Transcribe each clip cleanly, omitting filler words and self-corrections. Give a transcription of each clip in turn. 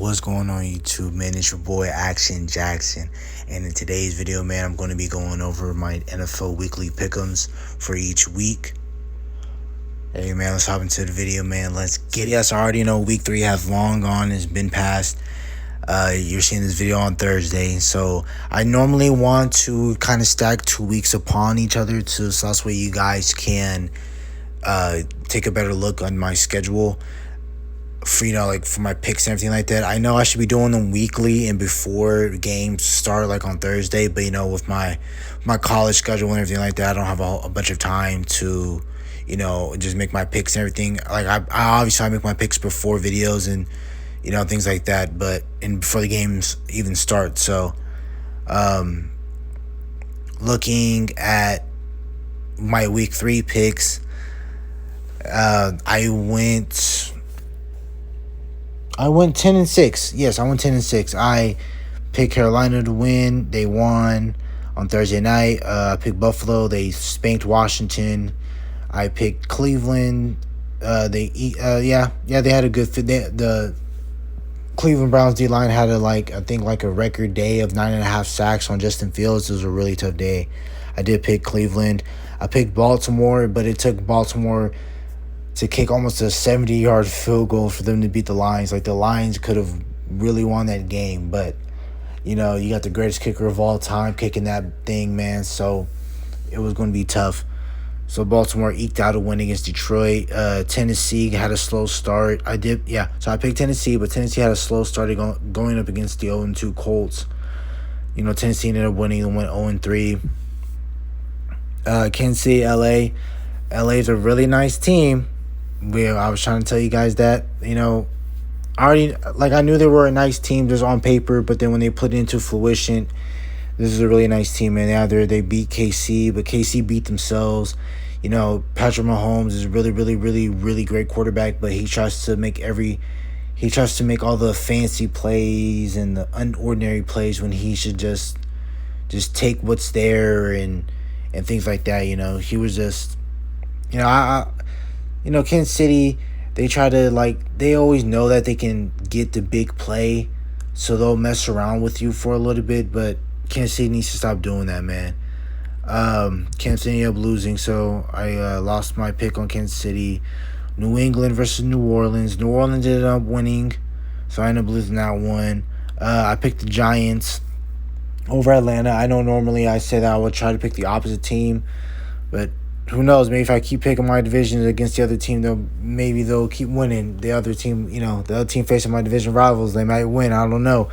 What's going on YouTube, man? It's your boy Action Jackson, and in today's video, man, I'm going to be going over my NFL weekly pick'ems for each week. Hey man, let's hop into the video, man. Let's get it. Yes, I already know week 3 has long gone, it's been passed. You're seeing this video on Thursday, so I normally want to kind of stack 2 weeks upon each other so that's way you guys can take a better look on my schedule for, like for my picks and everything like that. I know I should be doing them weekly and before games start, like on Thursday, but with my college schedule and everything like that, I don't have a bunch of time to just make my picks and everything. Like I obviously make my picks before videos and things like that, but before the games even start. So looking at my week 3 picks, I went 10-6. Yes, I went 10-6. I picked Carolina to win. They won on Thursday night. I picked Buffalo. They spanked Washington. I picked Cleveland. They had a good fit. The Cleveland Browns D-line had a record day of 9.5 sacks on Justin Fields. It was a really tough day. I did pick Cleveland. I picked Baltimore, but it took Baltimore to kick almost a 70-yard field goal for them to beat the Lions. Like, the Lions could have really won that game, but you got the greatest kicker of all time kicking that thing, man. So it was going to be tough. So Baltimore eked out a win against Detroit. Tennessee had a slow start. So I picked Tennessee, but Tennessee had a slow start going up against the 0-2 Colts. Tennessee ended up winning and went 0-3. Kansas City, LA. LA is a really nice team. I was trying to tell you guys that, I knew they were a nice team just on paper, but then when they put it into fruition, this is a really nice team, man. They beat KC, but KC beat themselves. Patrick Mahomes is a really, really, really, really great quarterback, but he tries to make all the fancy plays and the unordinary plays when he should just take what's there and things like that. He was just, Kansas City, they try to, they always know that they can get the big play, so they'll mess around with you for a little bit, but Kansas City needs to stop doing that, man. Kansas City ended up losing, so I lost my pick on Kansas City. New England versus New Orleans. New Orleans ended up winning, so I ended up losing that one. I picked the Giants over Atlanta. I know normally I say that I would try to pick the opposite team, but who knows? Maybe if I keep picking my divisions against the other team, they'll keep winning. The other team, the other team facing my division rivals, they might win. I don't know.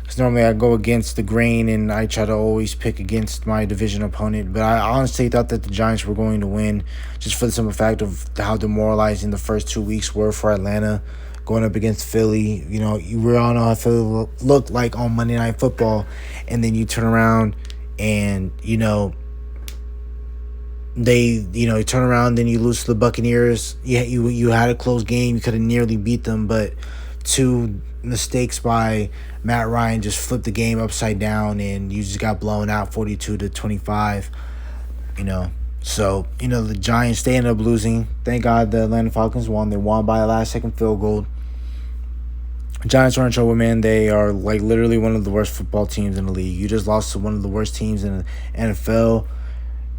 Because normally I go against the grain and I try to always pick against my division opponent. But I honestly thought that the Giants were going to win just for the simple fact of how demoralizing the first 2 weeks were for Atlanta going up against Philly. We all know how Philly looked like on Monday Night Football. And then you turn around and, you turn around, then you lose to the Buccaneers. Yeah, you had a close game. You could have nearly beat them, but 2 mistakes by Matt Ryan just flipped the game upside down, and you just got blown out 42-25. So the Giants, they ended up losing. Thank God the Atlanta Falcons won. They won by a last-second field goal. Giants are in trouble, man. They are literally one of the worst football teams in the league. You just lost to one of the worst teams in the NFL.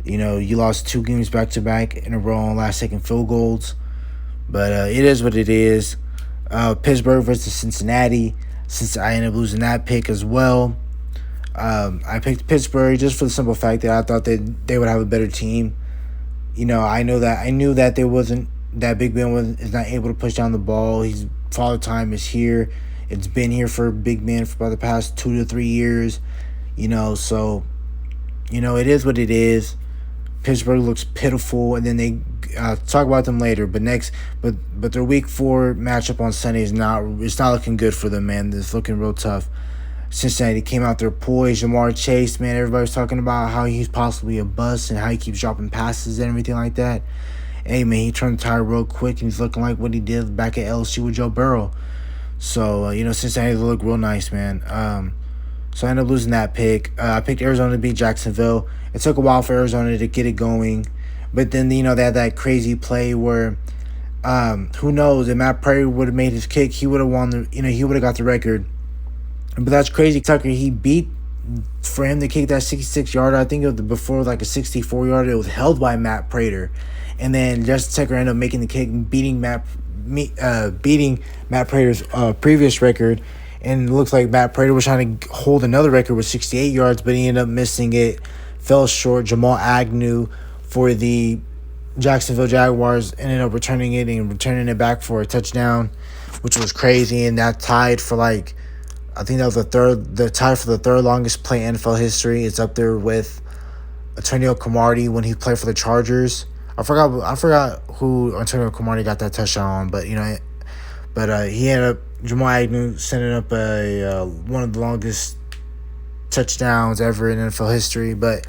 You lost 2 games back-to-back in a row on last-second field goals. But it is what it is. Pittsburgh versus Cincinnati. Since I ended up losing that pick as well. I picked Pittsburgh just for the simple fact that I thought that they would have a better team. I knew that Big Ben is not able to push down the ball. His father time is here. It's been here for Big Ben for about the past 2 to 3 years. So it is what it is. Pittsburgh looks pitiful, and then they talk about them later. But their week 4 matchup on Sunday it's not looking good for them, man. It's looking real tough. Cincinnati came out there poised. Jamar Chase, man, everybody's talking about how he's possibly a bust and how he keeps dropping passes and everything like that. Hey, man, he turned the tire real quick, and he's looking like what he did back at LSU with Joe Burrow. So Cincinnati look real nice, man. So I ended up losing that pick. I picked Arizona to beat Jacksonville. It took a while for Arizona to get it going. But then, they had that crazy play where Who knows? If Matt Prater would have made his kick, he would have won the. He would have got the record. But that's crazy. Tucker, he beat for him to kick that 66 yarder. I think it was before like a 64 yarder. It was held by Matt Prater, and then Justin Tucker ended up making the kick, beating Matt Prater's previous record. And it looks like Matt Prater was trying to hold another record with 68 yards, but he ended up missing it, fell short. Jamal Agnew for the Jacksonville Jaguars ended up returning it back for a touchdown, which was crazy. And that tied for like, I think that was the tie for the third longest play in NFL history. It's up there with Antonio Cromartie when he played for the Chargers. I forgot who Antonio Cromartie got that touchdown on, but he ended up, Jamal Agnew sending up one of the longest touchdowns ever in NFL history. But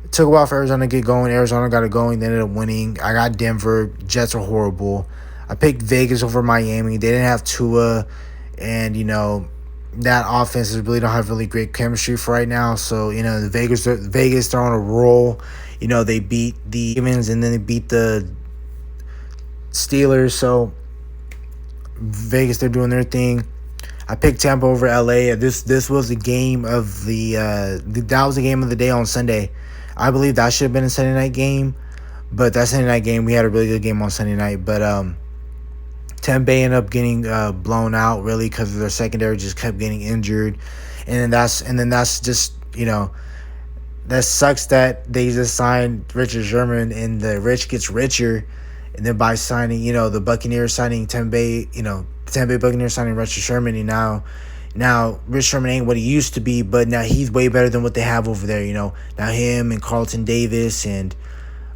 it took a while for Arizona to get going. Arizona got it going. They ended up winning. I got Denver. Jets are horrible. I picked Vegas over Miami. They didn't have Tua, and that offense really don't have really great chemistry for right now. So the Vegas they're on a roll. They beat the Ravens and then they beat the Steelers. So Vegas, they're doing their thing. I picked Tampa over LA. This was the game of that was the game of the day on Sunday. I believe that should have been a Sunday night game, but that Sunday night game, we had a really good game on Sunday night. But Tampa Bay ended up getting blown out really because their secondary just kept getting injured, and then that's just that sucks that they just signed Richard Sherman and the rich gets richer. And then by signing, the Buccaneers signing Tampa Bay Buccaneers signing Richard Sherman, and now Rich Sherman ain't what he used to be, but now he's way better than what they have over there. Now him and Carlton Davis and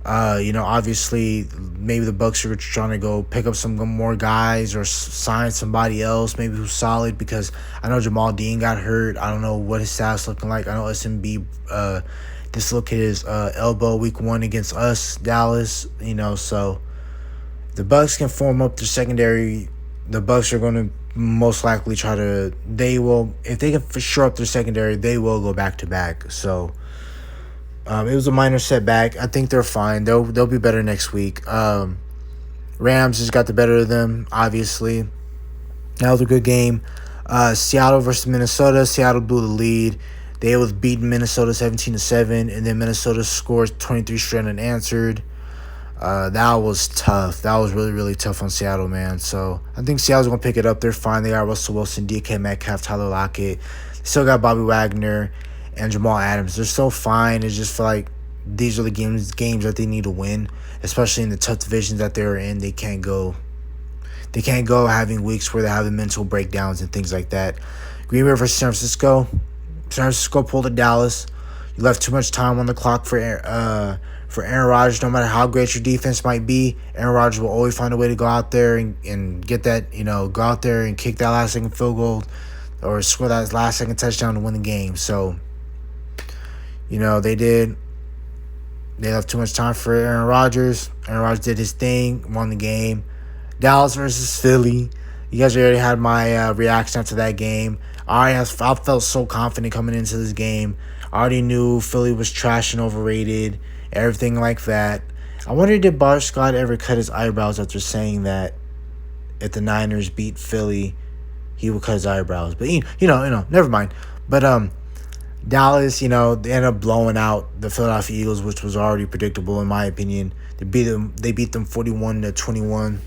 obviously maybe the Bucs are trying to go pick up some more guys or sign somebody else maybe who's solid, because I know Jamal Dean got hurt. I don't know what his stats looking like. I know SMB dislocated his elbow week 1 against us, Dallas. So the Bucs can form up their secondary. The Bucs are going to most likely if they can shore up their secondary, they will go back to back. So it was a minor setback. I think they're fine. They'll be better next week. Rams just got the better of them, obviously. That was a good game. Seattle versus Minnesota. Seattle blew the lead. They was beating Minnesota 17-7, and then Minnesota scored 23 straight unanswered. That was tough. That was really, really tough on Seattle, man. So I think Seattle's going to pick it up. They're fine. They got Russell Wilson, DK Metcalf, Tyler Lockett. Still got Bobby Wagner and Jamal Adams. They're so fine. It's just feel like these are the games that they need to win, especially in the tough divisions that they're in. They can't go having weeks where they're having mental breakdowns and things like that. Green Bay versus San Francisco. San Francisco pulled at Dallas. You left too much time on the clock for Aaron Rodgers. No matter how great your defense might be, Aaron Rodgers will always find a way to go out there and get that, go out there and kick that last second field goal or score that last second touchdown to win the game. So, they left too much time for Aaron Rodgers. Aaron Rodgers did his thing, won the game. Dallas versus Philly. You guys already had my reaction after that game. I felt so confident coming into this game. I already knew Philly was trash and overrated, everything like that. I wonder, did Bart Scott ever cut his eyebrows after saying that if the Niners beat Philly, he would cut his eyebrows? But, never mind. But Dallas, they ended up blowing out the Philadelphia Eagles, which was already predictable in my opinion. They beat them 41-21.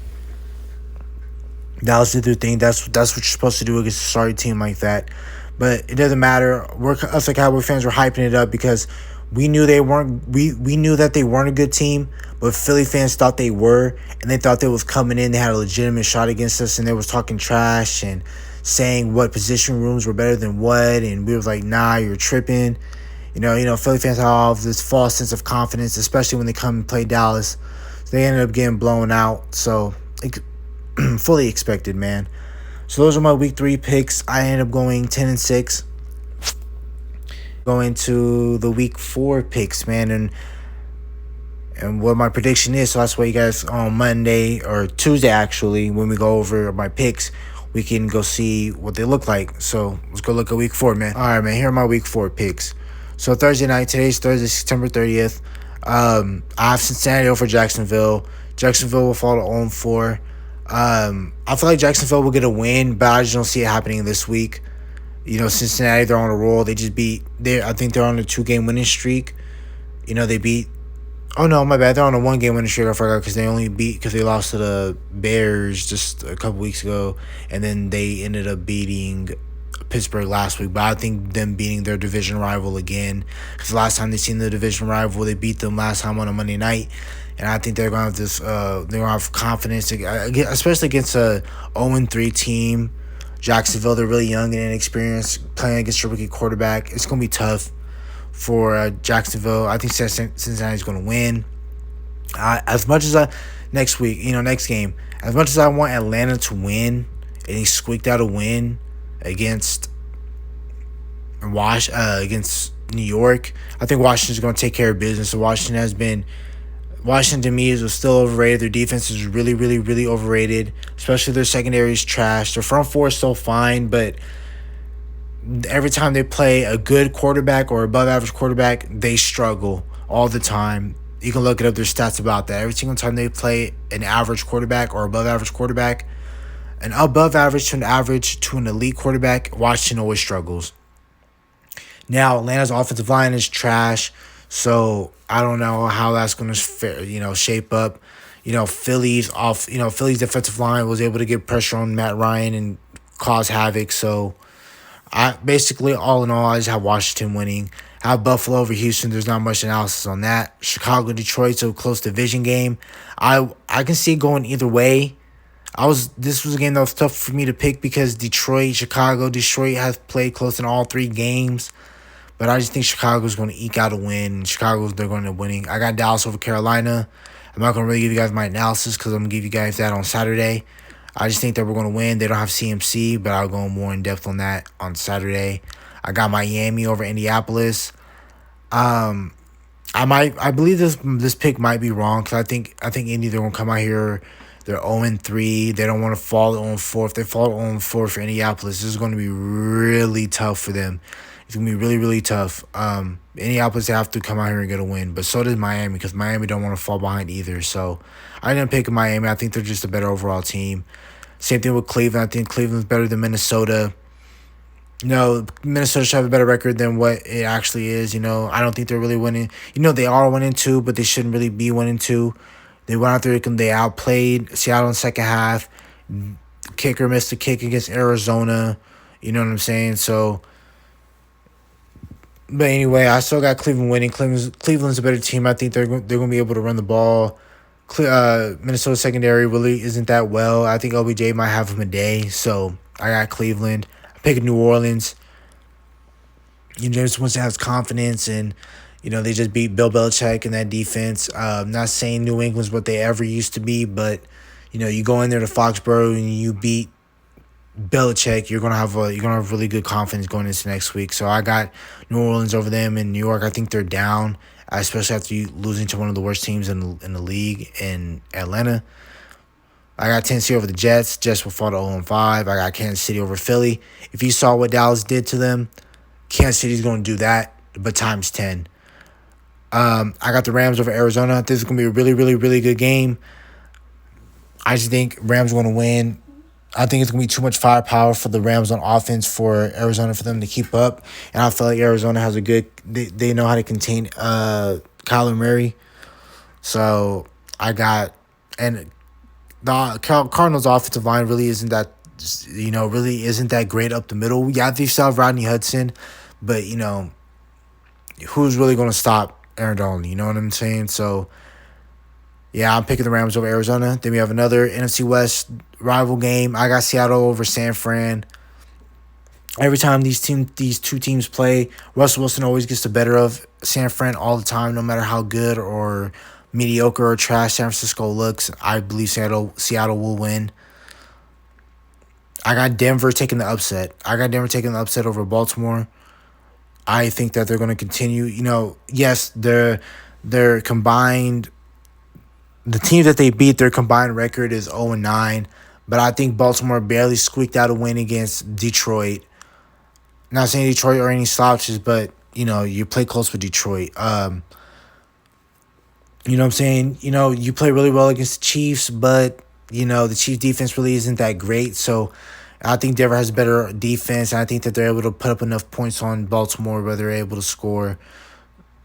Dallas did their thing. That's what you're supposed to do against a sorry team like that. But it doesn't matter. Us like Cowboy fans were hyping it up because we knew they weren't. We knew that they weren't a good team, but Philly fans thought they were, and they thought they was coming in. They had a legitimate shot against us, and they was talking trash and saying what position rooms were better than what, and we was like, nah, you're tripping. Philly fans have this false sense of confidence, especially when they come and play Dallas. So they ended up getting blown out. So fully expected, man. So those are my week 3 picks. I ended up going 10-6. Going to the week 4 picks, man, and what my prediction is. So that's why you guys on Monday or Tuesday, actually, when we go over my picks, we can go see what they look like. So let's go look at week 4, man. All right, man. Here are my week 4 picks. So Thursday night. Today's Thursday, September 30th. I have Cincinnati over Jacksonville. Jacksonville will fall to 0-4. I feel like Jacksonville will get a win, but I just don't see it happening this week. Cincinnati, they're on a roll. They just beat. I think they're on a 2-game winning streak. They beat. Oh no, my bad. They're on a 1-game winning streak. I forgot because they lost to the Bears just a couple weeks ago, and then they ended up beating Pittsburgh last week. But I think them beating their division rival again, because the last time they seen the division rival, they beat them last time on a Monday night, and I think they're gonna have this. They're gonna have confidence, especially against a 0-3 team. Jacksonville, they're really young and inexperienced, playing against a rookie quarterback. It's gonna be tough for Jacksonville. I think Cincinnati's going to win. As much as next game, as much as I want Atlanta to win, and he squeaked out a win against against New York, I think Washington's going to take care of business. So Washington to me is still overrated. Their defense is really, really, really overrated. Especially their secondary is trash. Their front four is still fine, but every time they play a good quarterback or above average quarterback, they struggle all the time. You can look it up, there's stats about that. Every single time they play an average quarterback or above average quarterback, an above average to an elite quarterback, Washington always struggles. Now, Atlanta's offensive line is trash, so I don't know how that's going to shape up. Philly's defensive line was able to get pressure on Matt Ryan and cause havoc, so I basically, all in all, I just have Washington winning. I have Buffalo over Houston. There's not much analysis on that. Chicago, Detroit's a close division game. I can see it going either way. This was a game that was tough for me to pick because Detroit has played close in all 3 games. But I just think Chicago's going to eke out a win. They're going to winning. I got Dallas over Carolina. I'm not going to really give you guys my analysis because I'm going to give you guys that on Saturday. I just think that we're going to win. They don't have CMC, but I'll go more in depth on that on Saturday. I got Miami over Indianapolis. I believe this pick might be wrong because I think Indy, they're going to come out here. They're 0-3. They don't want to fall 0-4. If they fall 0-4 for Indianapolis, this is going to be really tough for them. It's going to be really, really tough. Indianapolis, they have to come out here and get a win, but so does Miami because Miami don't want to fall behind either. So I didn't pick Miami. I think they're just a better overall team. Same thing with Cleveland. I think Cleveland's better than Minnesota. Minnesota should have a better record than what it actually is. I don't think they're really winning. They are 1-2, but they shouldn't really be 1-2. They went out there and they outplayed Seattle in the second half. Kicker missed a kick against Arizona. You know what I'm saying? So, but anyway, I still got Cleveland winning. Cleveland's a better team. I think they're going to be able to run the ball. Minnesota secondary really isn't that well. I think OBJ might have him a day. So I got Cleveland. I picked New Orleans. James Winston has confidence, and they just beat Bill Belichick in that defense. Not saying New England's what they ever used to be, but you go in there to Foxborough and you beat Belichick, you're gonna have really good confidence going into next week. So I got New Orleans over them. In New York, I think they're down, especially after losing to one of the worst teams in the league in Atlanta. I got Tennessee over the Jets. Jets will fall to 0-5. I got Kansas City over Philly. If you saw what Dallas did to them, Kansas City's going to do that, but times 10. I got the Rams over Arizona. This is going to be a really, really, really good game. I just think Rams are going to win. I think it's going to be too much firepower for the Rams on offense for Arizona for them to keep up. And I feel like Arizona has they know how to contain Kyler Murray. So I got, and the Cardinals offensive line really isn't that great up the middle. Yeah, they still have Rodney Hudson, but who's really going to stop Aaron Donald? You know what I'm saying? So yeah, I'm picking the Rams over Arizona. Then we have another NFC West rival game. I got Seattle over San Fran. Every time these two teams play, Russell Wilson always gets the better of San Fran all the time, no matter how good or mediocre or trash San Francisco looks. I believe Seattle will win. I got Denver taking the upset. Over Baltimore. I think that they're going to continue. Yes, they're combined. The teams that they beat, their combined record is 0-9. But I think Baltimore barely squeaked out a win against Detroit. Not saying Detroit are any slouches, but, you play close with Detroit. You know what I'm saying? You know, you play really well against the Chiefs, but you know, the Chiefs defense really isn't that great. So I think Denver has better defense, and I think that they're able to put up enough points on Baltimore where they're able to score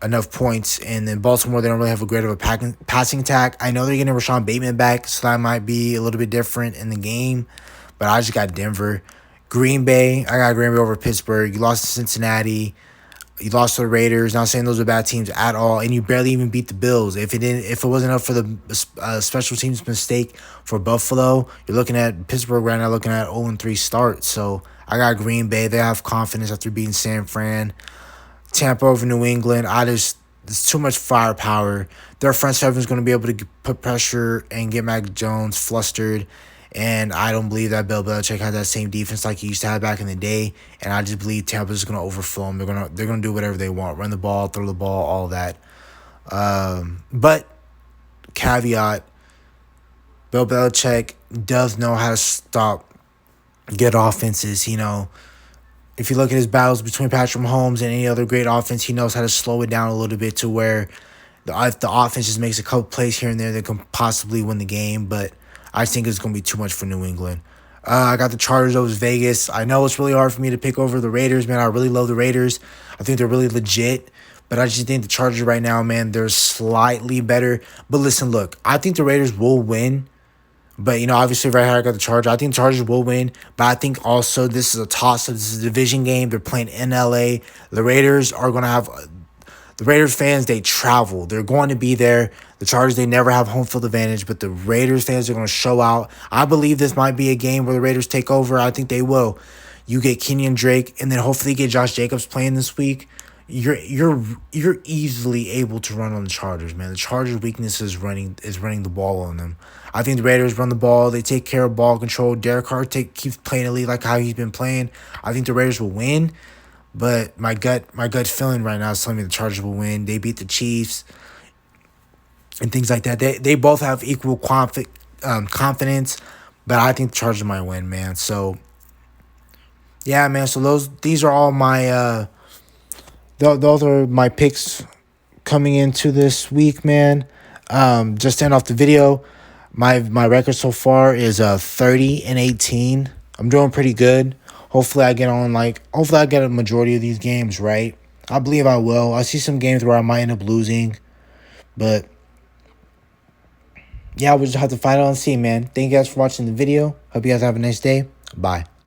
enough points. And then Baltimore, they don't really have a great of a passing attack. I know they're getting Rashawn Bateman back, so that might be a little bit different in the game. But I just got Denver. Green Bay, I got Green Bay over Pittsburgh. You lost to Cincinnati. You lost to the Raiders. Not saying those are bad teams at all, and you barely even beat the Bills. If it wasn't up for the special teams mistake for Buffalo, you're looking at Pittsburgh right now, looking at 0-3 start. So I got Green Bay. They have confidence after beating San Fran. Tampa over New England. There's too much firepower. Their front seven is going to be able to put pressure and get Mac Jones flustered. And I don't believe that Bill Belichick has that same defense like he used to have back in the day. And I just believe Tampa's going to overflow them. They're gonna do whatever they want, run the ball, throw the ball, all that. But caveat: Bill Belichick does know how to stop good offenses. You know, if you look at his battles between Patrick Mahomes and any other great offense, he knows how to slow it down a little bit to where the offense just makes a couple plays here and there that can possibly win the game. But I think it's going to be too much for New England. I got the Chargers over Vegas. I know it's really hard for me to pick over the Raiders, man. I really love the Raiders. I think they're really legit. But I just think the Chargers right now, man, they're slightly better. But listen, look, I think the Raiders will win. But, you know, obviously right here I got the Chargers. I think the Chargers will win. But I think also this is a toss-up. This is a division game. They're playing in L.A. The Raiders are going to have the Raiders fans, they travel. They're going to be there. The Chargers, they never have home field advantage, but the Raiders fans are going to show out. I believe this might be a game where the Raiders take over. I think they will. You get Kenyon Drake, and then hopefully get Josh Jacobs playing this week. You're easily able to run on the Chargers, man. The Chargers' weakness is running the ball on them. I think the Raiders run the ball. They take care of ball control. Derek Carr keeps playing the lead like how he's been playing. I think the Raiders will win. But my gut feeling right now is telling me the Chargers will win. They beat the Chiefs and things like that. They both have equal confidence, but I think the Chargers might win, man. So yeah, man. So these are all my those are my picks coming into this week, man. Just to end off the video, my record so far is 30-18. I'm doing pretty good. Hopefully I get a majority of these games right. I believe I will. I see some games where I might end up losing. But yeah, we'll just have to find out and see, man. Thank you guys for watching the video. Hope you guys have a nice day. Bye.